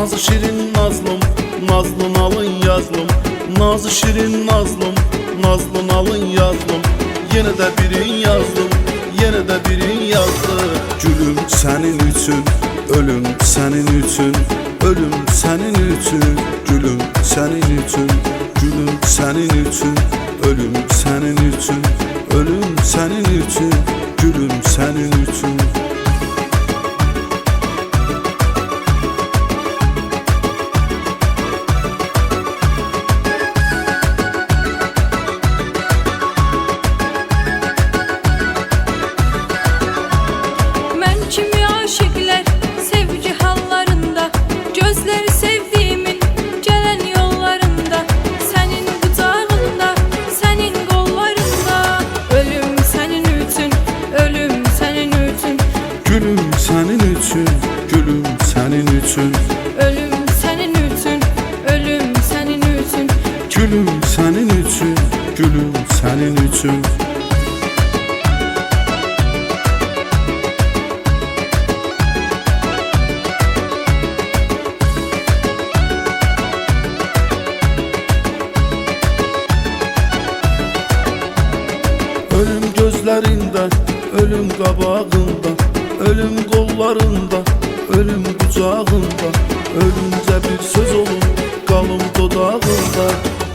Nazı şirin nazlım, nazlın alın yazlım. Nazı şirin nazlım, nazlın alın yazlım. Yine de birin yazdım, yine de birin yazdı. Gülüm senin için, ölüm senin için, ölüm senin için, gülüm senin için, gülüm senin için, ölüm senin için, ölüm senin için, gülüm senin için. Kimi aşıklar sevgi hallarında, gözleri sevdiğimin gelen yollarında, senin kucağında, senin kollarında. Ölüm senin için, ölüm senin için, gülüm senin için, gülüm senin için, ölüm senin için, ölüm senin için, gülüm senin için, gülüm senin için. Ölüm gözlerinde, ölüm qabağında, ölüm qollarında, ölüm qucağında. Ölünce bir söz olun, qalım dodağında.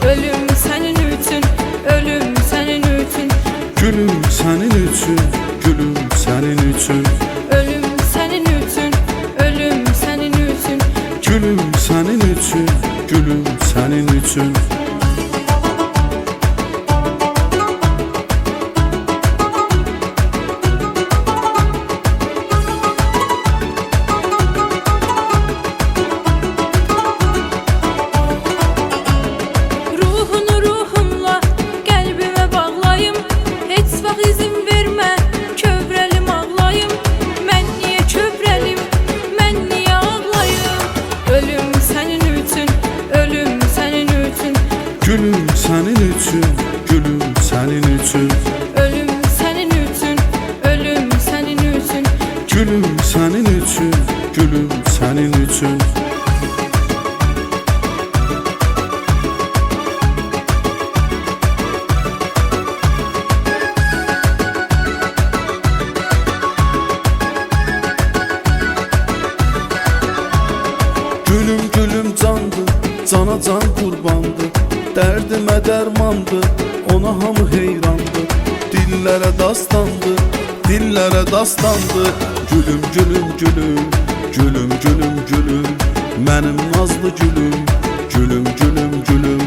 ölüm senin için, ölüm senin için, Gülüm senin için, gülüm senin için, ölüm senin için, ölüm senin için, gülüm senin için, gülüm senin için. İzin verme, kövrəlim ağlayım. Mən niyə kövrəlim, mən niyə ağlayım? Ölüm sənin üçün, ölüm sənin üçün, Gülüm senin için, gülüm senin için, ölüm sənin üçün, ölüm sənin üçün, gülüm senin için, gülüm senin için. Gülüm gülüm candı, cana can qurbandı. Dərdimə dərmandı, ona hamı heyrandı. Dillərə dastandı, dillərə dastandı. Gülüm gülüm gülüm, gülüm gülüm gülüm, mənim nazlı gülüm. Gülüm gülüm gülüm,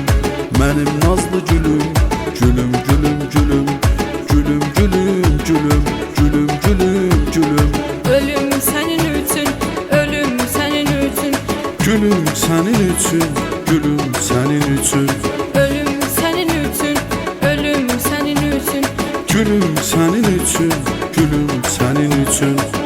mənim nazlı gülüm. Gülüm gülüm gülüm, gülüm gülüm gülüm, gülüm gülüm gülüm. ölüm sənin üçün, ölüm sənin üçün, Gülüm senin için, gülüm senin için, ölüm sənin üçün, ölüm sənin üçün, gülüm senin için, gülüm senin için.